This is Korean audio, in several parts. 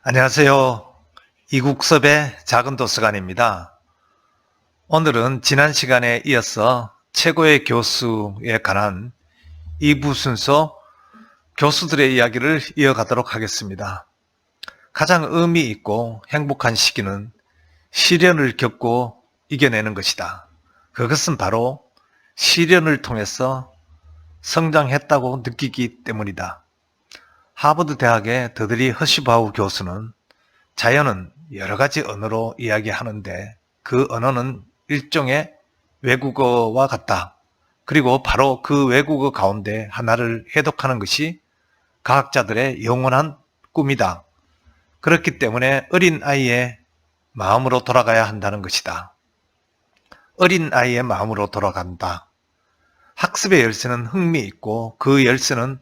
안녕하세요. 이국섭의 작은 도서관입니다. 오늘은 지난 시간에 이어서 최고의 교수에 관한 2부 순서 교수들의 이야기를 이어가도록 하겠습니다. 가장 의미 있고 행복한 시기는 시련을 겪고 이겨내는 것이다. 그것은 바로 시련을 통해서 성장했다고 느끼기 때문이다. 하버드 대학의 더드리 허시바우 교수는 자연은 여러 가지 언어로 이야기하는데 그 언어는 일종의 외국어와 같다. 그리고 바로 그 외국어 가운데 하나를 해독하는 것이 과학자들의 영원한 꿈이다. 그렇기 때문에 어린 아이의 마음으로 돌아가야 한다는 것이다. 어린 아이의 마음으로 돌아간다. 학습의 열쇠는 흥미있고 그 열쇠는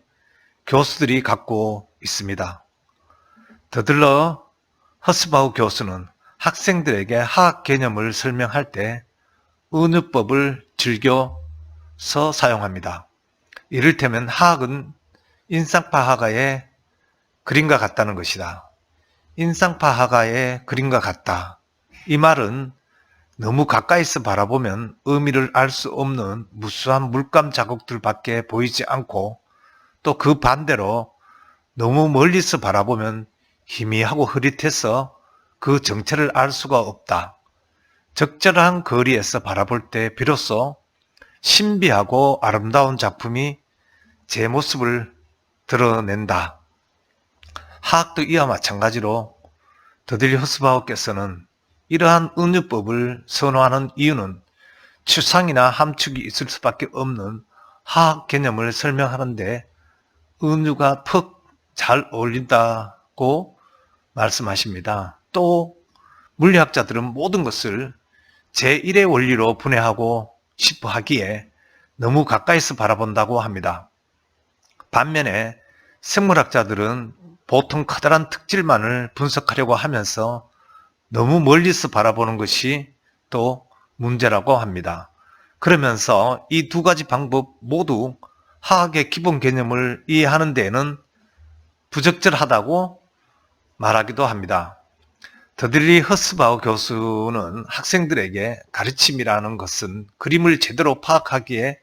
교수들이 갖고 있습니다. 더들러 허스바우 교수는 학생들에게 화학 개념을 설명할 때 은유법을 즐겨서 사용합니다. 이를테면 화학은 인상파하가의 그림과 같다는 것이다. 인상파하가의 그림과 같다. 이 말은 너무 가까이서 바라보면 의미를 알 수 없는 무수한 물감 자국들밖에 보이지 않고 또 그 반대로 너무 멀리서 바라보면 희미하고 흐릿해서 그 정체를 알 수가 없다. 적절한 거리에서 바라볼 때 비로소 신비하고 아름다운 작품이 제 모습을 드러낸다. 화학도 이와 마찬가지로 더들리 허스바우께서는 이러한 은유법을 선호하는 이유는 추상이나 함축이 있을 수밖에 없는 화학 개념을 설명하는데 은유가 퍽 잘 어울린다고 말씀하십니다. 또 물리학자들은 모든 것을 제1의 원리로 분해하고 싶어 하기에 너무 가까이서 바라본다고 합니다. 반면에 생물학자들은 보통 커다란 특질만을 분석하려고 하면서 너무 멀리서 바라보는 것이 또 문제라고 합니다. 그러면서 이 두 가지 방법 모두 화학의 기본 개념을 이해하는 데에는 부적절하다고 말하기도 합니다. 더들리 허스바우 교수는 학생들에게 가르침이라는 것은 그림을 제대로 파악하기에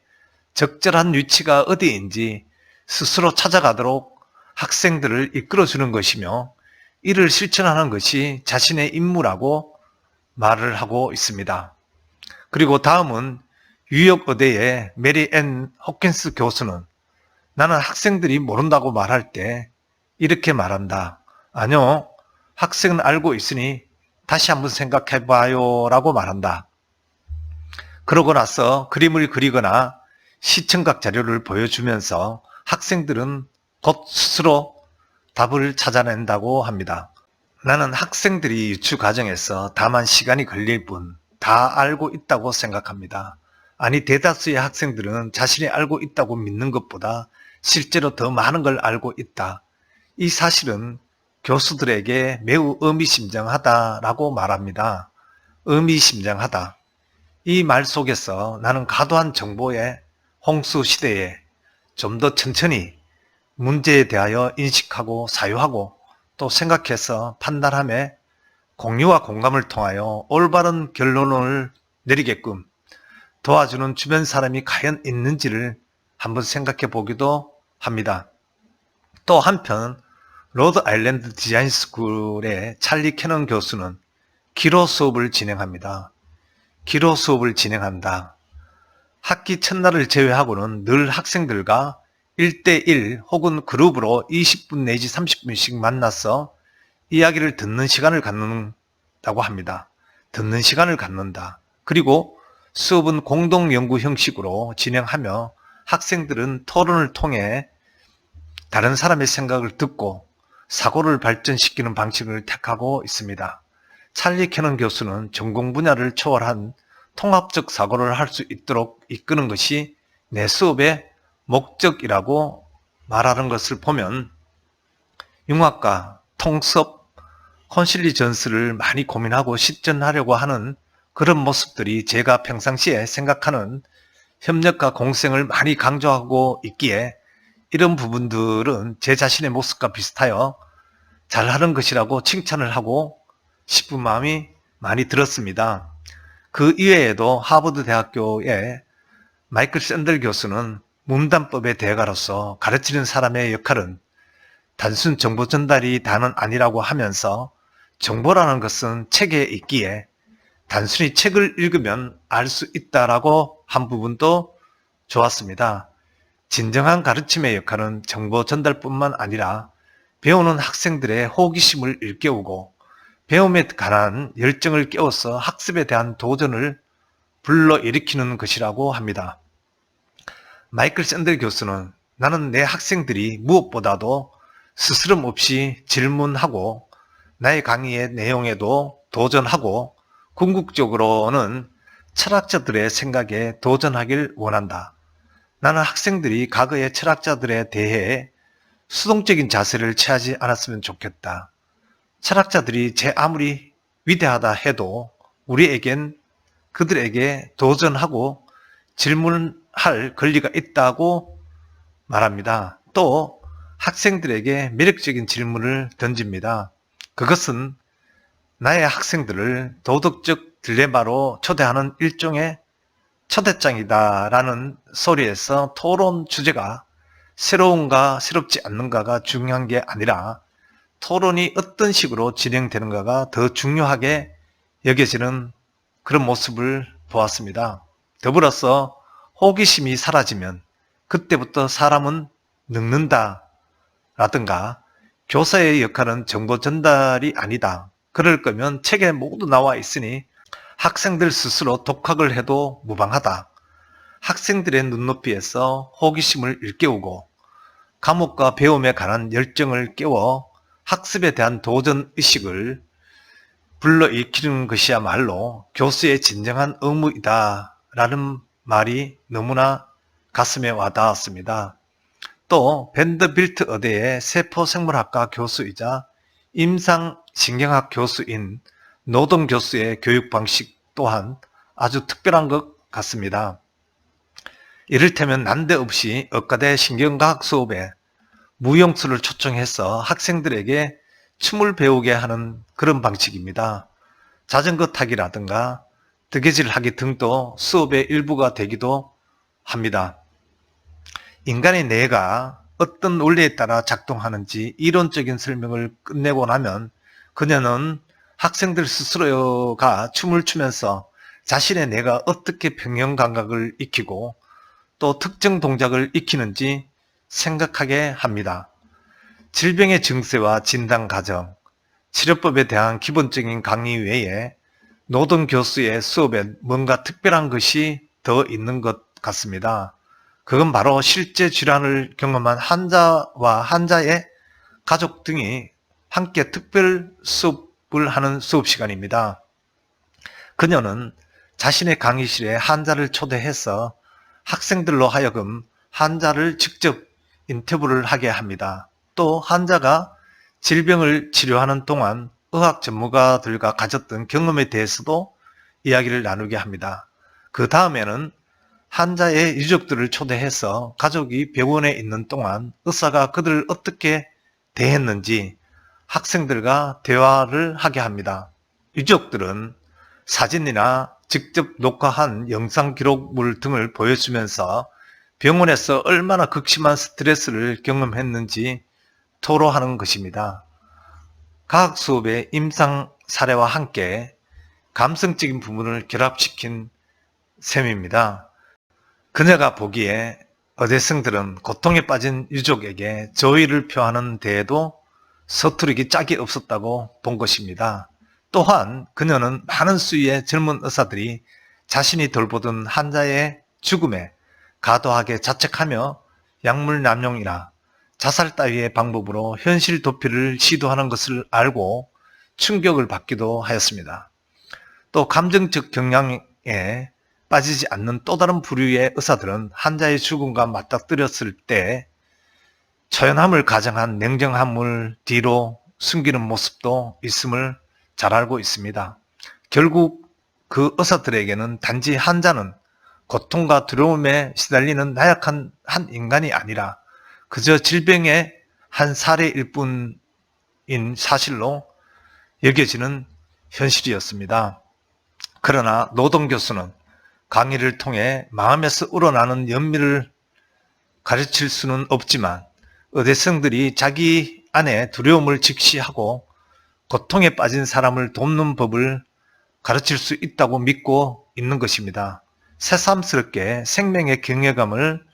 적절한 위치가 어디인지 스스로 찾아가도록 학생들을 이끌어주는 것이며 이를 실천하는 것이 자신의 임무라고 말을 하고 있습니다. 그리고 다음은 뉴욕의대의 메리 앤 호킨스 교수는 나는 학생들이 모른다고 말할 때 이렇게 말한다. 아니요, 학생은 알고 있으니 다시 한번 생각해봐요 라고 말한다. 그러고 나서 그림을 그리거나 시청각 자료를 보여주면서 학생들은 곧 스스로 답을 찾아낸다고 합니다. 나는 학생들이 유추 과정에서 다만 시간이 걸릴 뿐 다 알고 있다고 생각합니다. 아니, 대다수의 학생들은 자신이 알고 있다고 믿는 것보다 실제로 더 많은 걸 알고 있다. 이 사실은 교수들에게 매우 의미심장하다라고 말합니다. 의미심장하다. 이 말 속에서 나는 과도한 정보의 홍수 시대에 좀 더 천천히 문제에 대하여 인식하고 사유하고 또 생각해서 판단함에 공유와 공감을 통하여 올바른 결론을 내리게끔 도와주는 주변 사람이 과연 있는지를 한번 생각해 보기도 합니다. 또 한편 로드 아일랜드 디자인 스쿨의 찰리 캐넌 교수는 기로 수업을 진행합니다. 기로 수업을 진행한다. 학기 첫날을 제외하고는 늘 학생들과 1대1 혹은 그룹으로 20분 내지 30분씩 만나서 이야기를 듣는 시간을 갖는다고 합니다. 듣는 시간을 갖는다. 그리고 수업은 공동 연구 형식으로 진행하며 학생들은 토론을 통해 다른 사람의 생각을 듣고 사고를 발전시키는 방식을 택하고 있습니다. 찰리 캐넌 교수는 전공 분야를 초월한 통합적 사고를 할 수 있도록 이끄는 것이 내 수업의 목적이라고 말하는 것을 보면 융합과 통섭, 컨실리전스를 많이 고민하고 실천하려고 하는 그런 모습들이 제가 평상시에 생각하는 협력과 공생을 많이 강조하고 있기에 이런 부분들은 제 자신의 모습과 비슷하여 잘하는 것이라고 칭찬을 하고 싶은 마음이 많이 들었습니다. 그 이외에도 하버드 대학교의 마이클 샌들 교수는 문단법의 대가로서 가르치는 사람의 역할은 단순 정보 전달이 다는 아니라고 하면서 정보라는 것은 책에 있기에 단순히 책을 읽으면 알 수 있다라고 한 부분도 좋았습니다. 진정한 가르침의 역할은 정보 전달뿐만 아니라 배우는 학생들의 호기심을 일깨우고 배움에 관한 열정을 깨워서 학습에 대한 도전을 불러일으키는 것이라고 합니다. 마이클 샌들 교수는 나는 내 학생들이 무엇보다도 스스럼 없이 질문하고 나의 강의의 내용에도 도전하고 궁극적으로는 철학자들의 생각에 도전하길 원한다. 나는 학생들이 과거의 철학자들에 대해 수동적인 자세를 취하지 않았으면 좋겠다. 철학자들이 제 아무리 위대하다 해도 우리에겐 그들에게 도전하고 질문할 권리가 있다고 말합니다. 또 학생들에게 매력적인 질문을 던집니다. 그것은 나의 학생들을 도덕적 딜레마로 초대하는 일종의 초대장이다라는 소리에서 토론 주제가 새로운가 새롭지 않는가가 중요한 게 아니라 토론이 어떤 식으로 진행되는가가 더 중요하게 여겨지는 그런 모습을 보았습니다. 더불어서 호기심이 사라지면 그때부터 사람은 늙는다 라든가 교사의 역할은 정보 전달이 아니다. 그럴 거면 책에 모두 나와 있으니 학생들 스스로 독학을 해도 무방하다. 학생들의 눈높이에서 호기심을 일깨우고 과목과 배움에 관한 열정을 깨워 학습에 대한 도전 의식을 불러일으키는 것이야말로 교수의 진정한 의무이다 라는 말이 너무나 가슴에 와닿았습니다. 또 밴더빌트 의대의 세포생물학과 교수이자 임상신경학 교수인 노동 교수의 교육 방식 또한 아주 특별한 것 같습니다. 이를테면 난데없이 의과대 신경과학 수업에 무용수를 초청해서 학생들에게 춤을 배우게 하는 그런 방식입니다. 자전거 타기라든가 뜨개질하기 등도 수업의 일부가 되기도 합니다. 인간의 뇌가 어떤 원리에 따라 작동하는지 이론적인 설명을 끝내고 나면 그녀는 학생들 스스로가 춤을 추면서 자신의 뇌가 어떻게 평형 감각을 익히고 또 특정 동작을 익히는지 생각하게 합니다. 질병의 증세와 진단 과정, 치료법에 대한 기본적인 강의 외에 노동 교수의 수업에 뭔가 특별한 것이 더 있는 것 같습니다. 그건 바로 실제 질환을 경험한 환자와 환자의 가족 등이 함께 특별 수업을 하는 수업 시간입니다. 그녀는 자신의 강의실에 환자를 초대해서 학생들로 하여금 환자를 직접 인터뷰를 하게 합니다. 또 환자가 질병을 치료하는 동안 의학 전문가들과 가졌던 경험에 대해서도 이야기를 나누게 합니다. 그 다음에는 환자의 유족들을 초대해서 가족이 병원에 있는 동안 의사가 그들을 어떻게 대했는지 학생들과 대화를 하게 합니다. 유족들은 사진이나 직접 녹화한 영상 기록물 등을 보여주면서 병원에서 얼마나 극심한 스트레스를 경험했는지 토로하는 것입니다. 과학 수업의 임상 사례와 함께 감성적인 부분을 결합시킨 셈입니다. 그녀가 보기에 의대생들은 고통에 빠진 유족에게 조의를 표하는 데에도 서투르기 짝이 없었다고 본 것입니다. 또한 그녀는 많은 수의 젊은 의사들이 자신이 돌보던 환자의 죽음에 과도하게 자책하며 약물 남용이나 자살 따위의 방법으로 현실 도피를 시도하는 것을 알고 충격을 받기도 하였습니다. 또 감정적 경향에 빠지지 않는 또 다른 부류의 의사들은 환자의 죽음과 맞닥뜨렸을 때 초연함을 가정한 냉정함을 뒤로 숨기는 모습도 있음을 잘 알고 있습니다. 결국 그 의사들에게는 단지 환자는 고통과 두려움에 시달리는 나약한 한 인간이 아니라 그저 질병의 한 사례일 뿐인 현실인 사실로 여겨지는 현실이었습니다. 그러나 노동교수는 강의를 통해 마음에서 우러나는 연민을 가르칠 수는 없지만 의대생들이 자기 안에 두려움을 직시하고 고통에 빠진 사람을 돕는 법을 가르칠 수 있다고 믿고 있는 것입니다. 새삼스럽게 생명의 경외감을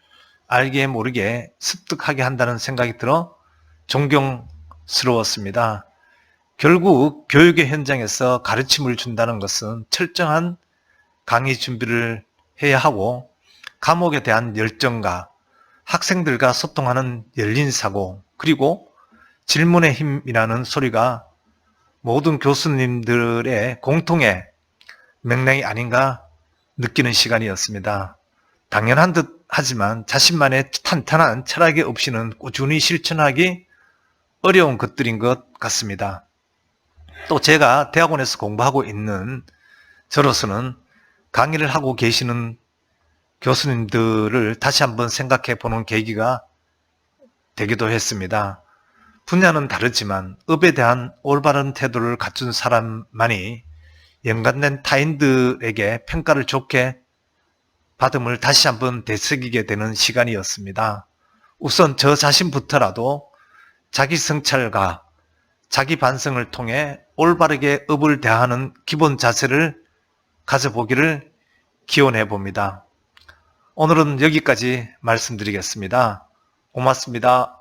알게 모르게 습득하게 한다는 생각이 들어 존경스러웠습니다. 결국 교육의 현장에서 가르침을 준다는 것은 철저한 강의 준비를 해야 하고 과목에 대한 열정과 학생들과 소통하는 열린 사고, 그리고 질문의 힘이라는 소리가 모든 교수님들의 공통의 맥락이 아닌가 느끼는 시간이었습니다. 당연한 듯 하지만 자신만의 탄탄한 철학이 없이는 꾸준히 실천하기 어려운 것들인 것 같습니다. 또 제가 대학원에서 공부하고 있는 저로서는 강의를 하고 계시는 교수님들을 다시 한번 생각해 보는 계기가 되기도 했습니다. 분야는 다르지만 업에 대한 올바른 태도를 갖춘 사람만이 연관된 타인들에게 평가를 좋게 받음을 다시 한번 되새기게 되는 시간이었습니다. 우선 저 자신부터라도 자기 성찰과 자기 반성을 통해 올바르게 업을 대하는 기본 자세를 가져보기를 기원해 봅니다. 오늘은 여기까지 말씀드리겠습니다. 고맙습니다.